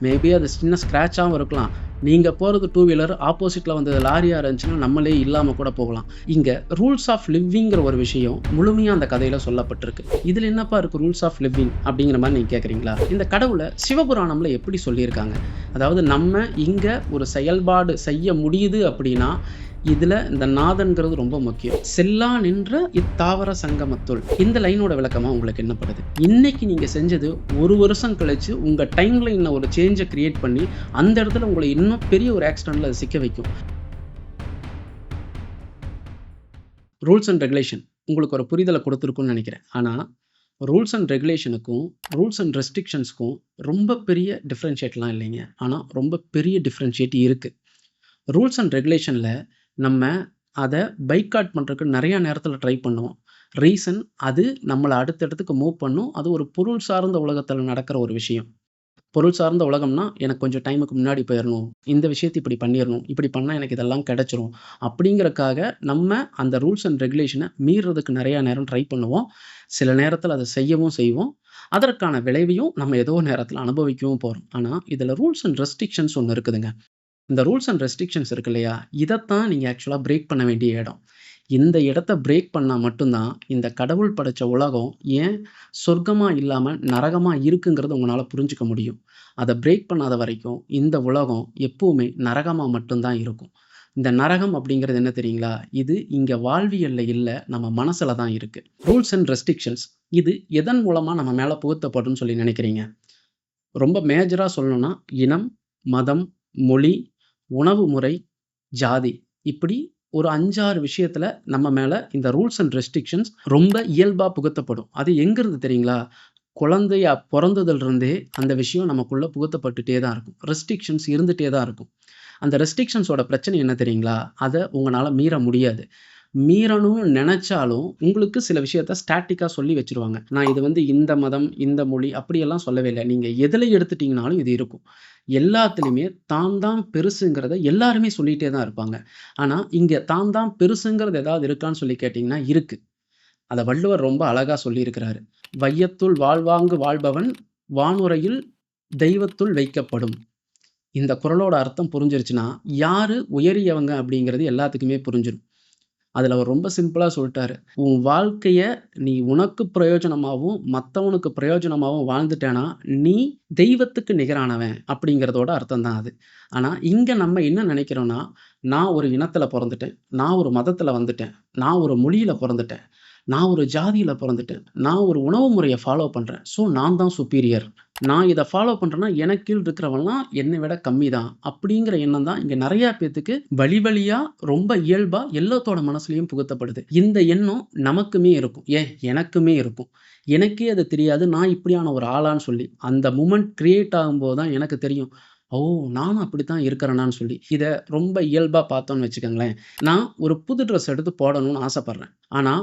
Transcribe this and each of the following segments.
Maybe அது சின்ன ஸ்க்ராட்சாவும் இருக்கலாம். நீங்க போறது டூ வீலர், ஆப்போசிட்ல வந்தது லாரியா இருந்துச்சுன்னா, நம்மளே இல்லாம கூட போகலாம். இங்க ரூல்ஸ் ஆஃப் லிவிங்கிற ஒரு விஷயம் முழுமையா அந்த கதையில சொல்லப்பட்டிருக்கு. இதுல என்னப்பா இருக்கு ரூல்ஸ் ஆஃப் லிவிங் அப்படிங்கிற மாரி நீங்க கேட்குறீங்களா? இந்த கடவுள சிவபுராணம்ல எப்படி சொல்லியிருக்காங்க? அதாவது நம்ம இங்க ஒரு செயல்பாடு செய்ய முடியுது அப்படின்னா, இதுல இந்த நாதன்கிறது ரொம்ப முக்கியம். "செல்லா நின்ற இத்தாவர சங்கமத்துள்" இந்த லைனோட விளக்கமா உங்களுக்கு என்ன படுது? இன்னைக்கு நீங்க செஞ்சது 1 வருஷம் கழிச்சு உங்க டைம் லைன்ல ஒரு சேஞ்ச கிரியேட் பண்ணி, அந்த இடத்துல உங்கள இன்னும் பெரிய ஒரு ஆக்சிடென்ட்ல அது சிக்க வைக்கும். ரூல்ஸ் அண்ட் ரெகுலேஷன் உங்களுக்கு ஒரு புரிதல குடுத்திருக்கும்னு நெனைக்கிறேன். ஆனா, ரூல்ஸ் அண்ட் ரெகுலேஷனுக்கும், ரூல்ஸ் அண்ட் ரெஸ்ட்ரிக்ஷன்ஸ்க்கும் ரொம்ப பெரிய டிஃபரன்ஷியேட்லாம் இல்லைங்க. ஆனா, ரொம்ப பெரிய டிஃபரன்ஷியேட் இருக்கு. ரூல்ஸ் அண்ட் ரெகுலேஷன்ல நம்ம அத பைகாட் பண்றதுக்கு நெறைய நேரத்துல ட்ரை பண்ணுவோம். ரீசன் அது நம்மள அடுத்த இடத்துக்கு மூவ் பண்ணும். அது ஒரு பொருள் சார்ந்த உலகத்துல நடக்கிற ஒரு விஷயம். பொருள் சார்ந்த உலகம்னா, எனக்கு கொஞ்சம் டைமுக்கு முன்னாடி போயிறணும். இந்த விஷயத்த இப்படி பண்ணிறணும். இப்படி பண்ணா எனக்கு இதெல்லாம் கிடைச்சிரும். அப்படிங்கிறக்காக நம்ம அந்த ரூல்ஸ் அண்ட் ரெகுலேஷன மீறுறதுக்கு நெறைய நேரம் ட்ரை பண்ணுவோம். சில நேரத்துல அத செய்யவும் செய்வோம். அதற்கான விளைவையும் நம்ம ஏதோ நேரத்துல அனுபவிக்கவும் போறோம். ஆனா, இதுல ரூல்ஸ் அண்ட் ரெஸ்ட்ரிக்ஷன்ஸ் ஒண்ணு இருக்குதுங்க. இந்த ரூல்ஸ் அண்ட் ரெஸ்ட்ரிக்ஷன்ஸ் இருக்கு இல்லையா? இதத்தான் நீங்க ஆக்சுவலா பிரேக் பண்ண வேண்டிய இடம். இந்த இடத்த பிரேக் பண்ணா மட்டும் தான், இந்த கடவுள் படைச்ச உலகம் ஏன் சொர்க்கமா இல்லாம நரகமா இருக்குங்கிறத உங்கனால புரிஞ்சுக்க முடியும். அத பிரேக் பண்ணாத வரைக்கும், இந்த உலகம் எப்பவுமே நரகமா மட்டும் தான் இருக்கும். இந்த நரகம் அப்படிங்கிறது என்ன தெரியுங்களா? இது இங்க வாழ்வியல்ல இல்ல, நம்ம மனசுல தான் இருக்கு. ரூல்ஸ் அண்ட் ரெஸ்ட்ரிக்ஷன்ஸ் இது எதன் மூலமா நம்ம மேல புகுத்தப்படும்னு சொல்லி நினைக்கிறீங்க? ரொம்ப மேஜரா சொல்லணும்னா, இனம், மதம், மொழி, உணவு முறை, ஜாதி இப்படி ஒரு 5, 6 விஷயத்துல நம்ம மேல இந்த ரூல்ஸ் அண்ட் ரெஸ்ட்ரிக்ஷன்ஸ் ரொம்ப இயல்பா புகுத்தப்படும். அது எங்கிருந்து தெரியுங்களா? குழந்தையா பொறந்ததிலிருந்தே அந்த விஷயம் நமக்குள்ள புகுத்தப்பட்டுட்டே தான் இருக்கும். ரெஸ்ட்ரிக்ஷன்ஸ் இருந்துட்டே தான் இருக்கும். அந்த ரெஸ்ட்ரிக்ஷன்ஸோட பிரச்சனை என்ன தெரியுங்களா? அத உங்கனால மீற முடியாது. மீறணும்னு நெனச்சாலும், உங்களுக்கு சில விஷயத்த ஸ்டாட்டிக்கா சொல்லி வச்சுருவாங்க. நான் இது வந்து இந்த மதம், இந்த மொழி அப்படியெல்லாம் சொல்லவே இல்ல. நீங்க எதுல எடுத்துட்டீங்கனாலும் இது இருக்கும். எல்லாத்துலயுமே தான் தான் பெருசுங்கிறத எல்லாருமே சொல்லிட்டே தான் இருப்பாங்க. ஆனா, இங்க தான் தான் பெருசுங்கிறது ஏதாவது இருக்கான்னு சொல்லி கேட்டீங்கன்னா, இருக்கு. அத வள்ளுவர் ரொம்ப அழகா சொல்லியிருக்கிறாரு. "வையத்துள் வாழ்வாங்கு வாழ்பவன் வானுரையில் தெய்வத்துள் வைக்கப்படும்." இந்த குறளோட அர்த்தம் புரிஞ்சிருச்சுன்னா, யாரு உயரியவங்க அப்படிங்கிறது எல்லாத்துக்குமே புரிஞ்சிரும். அதுல அவர் ரொம்ப சிம்பிளா சொல்ட்டாரு. "உன் வாழ்க்கைய நீ உனக்கு பிரயோஜனமாவும், மத்தவனுக்கு பிரயோஜனமாவும் வாழ்ந்துட்டேன்னா, நீ தெய்வத்துக்கு நிகரானவன்." அப்படிங்கிறதோட அர்த்தம் தான் அது. ஆனா, இங்க நம்ம என்ன நெனைக்கிறோம்னா, நான் ஒரு இனத்துல பொறந்துட்டேன். நான் ஒரு மதத்துல வந்துட்டேன். நான் ஒரு மொழியில பொறந்துட்டேன். நான் ஒரு ஜாதியில பொறந்துட்டேன். நான் ஒரு உணவு முறைய ஃபாலோ பண்றேன். ஸோ நான் தான் சுப்பீரியர். நான் இத ஃபாலோ பண்றேன்னா, எனக்கு கீழ் இருக்கிறவன்லாம் என்னை விட கம்மி தான். அப்படிங்கிற எண்ணம் தான் இங்க நெறைய பேத்துக்கு வழி வழியா ரொம்ப இயல்பா எல்லாத்தோட மனசுலயும் புகுத்தப்படுது. இந்த எண்ணம் நமக்குமே இருக்கும். ஏன் எனக்குமே இருக்கும். எனக்கே அது தெரியாது. நான் இப்படியான ஒரு ஆளான்னு சொல்லி. அந்த மொமெண்ட் கிரியேட் ஆகும்போது தான் எனக்கு தெரியும். ஓ! நானும் அப்படித்தான் இருக்கிறேனான்னு சொல்லி. இத ரொம்ப இயல்பா பார்த்தோம்னு வச்சுக்கங்களேன். நான் ஒரு புது ட்ரெஸ் எடுத்து போடணும்னு ஆசைப்படுறேன். ஆனா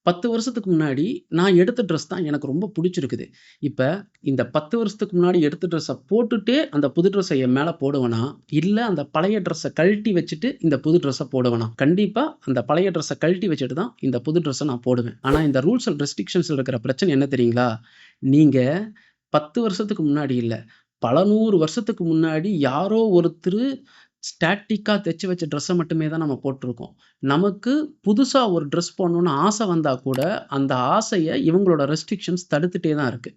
10 வருஷத்துக்கு முன்னாடி நான் எடுத்த ட்ரெஸ் தான் எனக்கு ரொம்ப புடிச்சிருக்குது. இப்ப இந்த 10 வருஷத்துக்கு முன்னாடி எடுத்த ட்ரெஸ்ஸ போட்டுட்டே அந்த புது ட்ரெஸ்ஸ என் மேல போடுவனா? இல்ல அந்த பழைய ட்ரெஸ்ஸ கழட்டி வச்சுட்டு இந்த புது ட்ரெஸ்ஸ போடுவனா? கண்டிப்பா அந்த பழைய ட்ரெஸ்ஸ கழட்டி வச்சுட்டு தான் இந்த புது ட்ரெஸ்ஸ நான் போடுவேன். ஆனா இந்த ரூல்ஸ் அண்ட் ரெஸ்ட்ரிக்ஷன்ஸ்ல இருக்கிற பிரச்சனை என்ன தெரியுங்களா? நீங்க 10 வருஷத்துக்கு முன்னாடி இல்ல. பல 100 வருஷத்துக்கு முன்னாடி யாரோ ஒருத்தரு ஸ்டாட்டிக்கா தச்சு வச்ச ட்ரெஸ்ஸ மட்டுமே தான் நம்ம போட்டுருக்கோம். நமக்கு புதுசா ஒரு ட்ரெஸ் போடணும்னு ஆசை வந்தா கூட, அந்த ஆசைய இவங்களோட ரெஸ்ட்ரிக்ஷன்ஸ் தடுத்துட்டே தான் இருக்கு.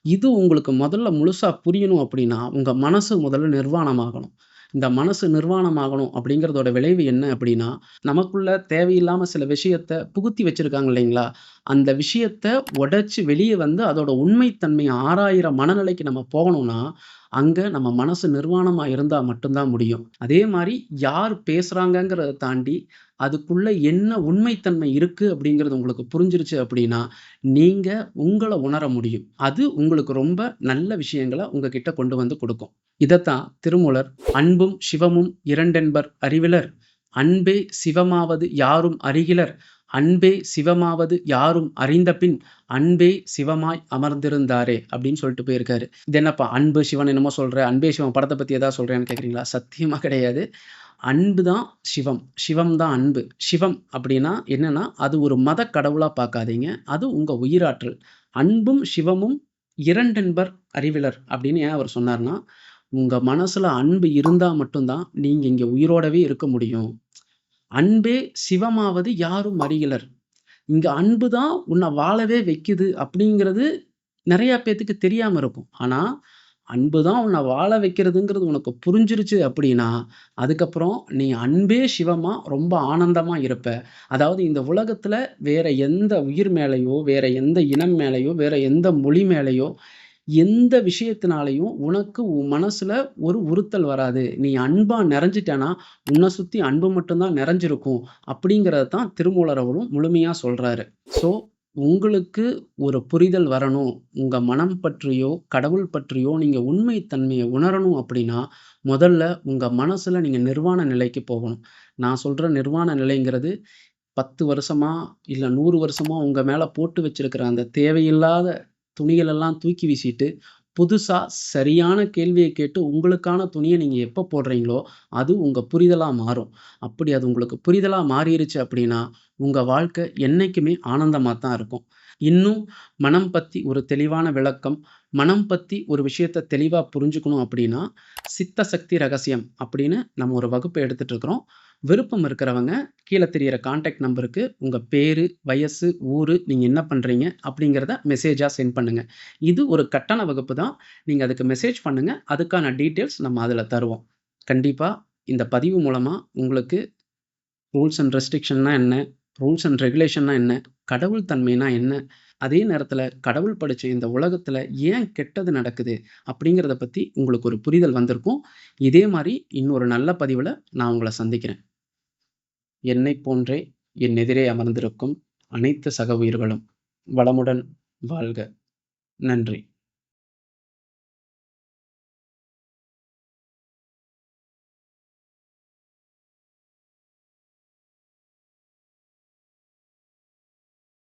இது உங்களுக்கு முதல்ல முழுசா புரியணும் அப்படின்னா, உங்க மனசு முதல்ல நிர்வாணமாகணும். இந்த மனசு நிர்வாணமாகணும் அப்படிங்கிறதோட விளைவு என்ன அப்படின்னா, நமக்குள்ள தேவையில்லாம சில விஷயத்த புகுத்தி வச்சிருக்காங்க இல்லைங்களா? அந்த விஷயத்த உடைச்சு வெளிய வந்து அதோட உண்மை தன்மைய ஆராயிற மனநிலைக்கு நம்ம போகணும்னா, அங்க நம்ம மனசு நிர்வாணமா இருந்தா மட்டும் தான் முடியும். அதே மாரி யார் பேசுறாங்கங்கிறத தாண்டி, அதுக்குள்ள என்ன உண்மைத்தன்மை இருக்கு அப்படிங்கிறது உங்களுக்கு புரிஞ்சிருச்சு அப்படின்னா, நீங்க உங்கள உணர முடியும். அது உங்களுக்கு ரொம்ப நல்ல விஷயங்கள உங்ககிட்ட கொண்டு வந்து குடுக்கும். இதத்தான் திருமூலர் "அன்பும் சிவமும் இரண்டென்பர் அறிவிலர். அன்பே சிவமாவது யாரும் அறிகிலர். அன்பே சிவமாவது யாரும் அறிந்தபின் அன்பே சிவமாய் அமர்ந்திருந்தாரே" அப்படின்னு சொல்லிட்டு போயிருக்காரு. இது என்னப்பா அன்பு சிவன் என்னமோ சொல்ற, அன்பே சிவம் படத்த பத்தி ஏதாவது சொல்றியான்னு கேட்கிறீங்களா? சத்தியமா கிடையாது. அன்பு தான் சிவம். சிவம் தான் அன்பு. சிவம் அப்படின்னா என்னன்னா, அது ஒரு மதக் கடவுளா பார்க்காதீங்க. அது உங்க உயிராற்றல். அன்பும், சிவமும் இரண்டென்பர் அறிவிலர் அப்படின்னு ஏன் அவர் சொன்னார்ன்னா, உங்க மனசுல அன்பு இருந்தா மட்டும் தான் நீங்க இங்க உயிரோடவே இருக்க முடியும். அன்பே சிவமாவது யாரும் அறிகிலர். இங்க அன்பு தான் உன்ன வாழவே வைக்குது அப்படிங்கிறது நெறைய பேத்துக்கு தெரியாம இருக்கும். ஆனா, அன்பு தான் உன்ன வாழ வைக்கிறதுங்கிறது உனக்கு புரிஞ்சிருச்சு அப்படின்னா, அதுக்கப்புறம் நீ அன்பே சிவமா ரொம்ப ஆனந்தமா இருப்ப. அதாவது இந்த உலகத்துல வேற எந்த உயிர் மேலயோ, வேற எந்த இனம் மேலயோ, வேற எந்த மொழி மேலயோ, எந்த விஷயத்தினாலயும் உனக்கு உன் மனசுல ஒரு உறுத்தல் வராது. நீ அன்பா நிறைஞ்சிட்டேன்னா, உன்ன சுத்தி அன்பு மட்டும் தான் நிறைஞ்சிருக்கும். அப்படிங்கிறத தான் திருமூலர் அவரும் முழுமையா சொல்றாரு. ஸோ, உங்களுக்கு ஒரு புரிதல் வரணும். உங்க மனம் பற்றியோ, கடவுள் பற்றியோ நீங்க உண்மை தன்மைய உணரணும் அப்படின்னா, முதல்ல உங்க மனசுல நீங்க நிர்வாண நிலைக்கு போகணும். நான் சொல்ற நிர்வாண நிலைங்கிறது 10 வருஷமா, இல்ல 100 வருஷமா உங்க மேல போட்டு வச்சிருக்கிற அந்த தேவையில்லாத துணிகளெல்லாம் தூக்கி வீசிட்டு, புதுசா சரியான கேள்விய கேட்டு உங்களுக்கான துணிய நீங்க எப்ப போடுறீங்களோ, அது உங்க புரிதலா மாறும். அப்படி அது உங்களுக்கு புரிதலா மாறிருச்சு அப்படின்னா, உங்க வாழ்க்கை என்னைக்குமே ஆனந்தமா தான் இருக்கும். இன்னும் மனம் பத்தி ஒரு தெளிவான விளக்கம், மனம் பத்தி ஒரு விஷயத்த தெளிவா புரிஞ்சுக்கணும் அப்படின்னா, சித்த சக்தி ரகசியம் அப்படின்னு நம்ம ஒரு வகுப்பு எடுத்துட்டு இருக்கிறோம். விருப்பம் இருக்கிறவங்க கீழ தெரியிற கான்டாக்ட் நம்பருக்கு உங்க பேரு, வயசு, ஊரு, நீங்க என்ன பண்றீங்க அப்படிங்கிறத மெசேஜா சென்ட் பண்ணுங்க. இது ஒரு கட்டண வகுப்பு தான். நீங்க அதுக்கு மெசேஜ் பண்ணுங்க. அதுக்கான டீட்டெயில்ஸ் நம்ம அதுல தருவோம். கண்டிப்பா இந்த பதிவு மூலமா உங்களுக்கு ரூல்ஸ் அண்ட் ரெஸ்ட்ரிக்ஷன்னா என்ன? ரூல்ஸ் அண்ட் ரெகுலேஷன்னா என்ன? கடவுள் தன்மைனா என்ன? அதே நேரத்தில கடவுள் படைச்ச இந்த உலகத்தில ஏன் கெட்டது நடக்குது? அப்படிங்கிறத பத்தி உங்களுக்கு ஒரு புரிதல் வந்திருக்கும். இதே மாரி இன்னொரு நல்ல பதிவுல நான் உங்கள சந்திக்கிறேன். என்னைப் போன்றே என் எதிரே அமர்ந்திருக்கும் அனைத்து சக உயிர்களும் வளமுடன் வாழ்க! நன்றி.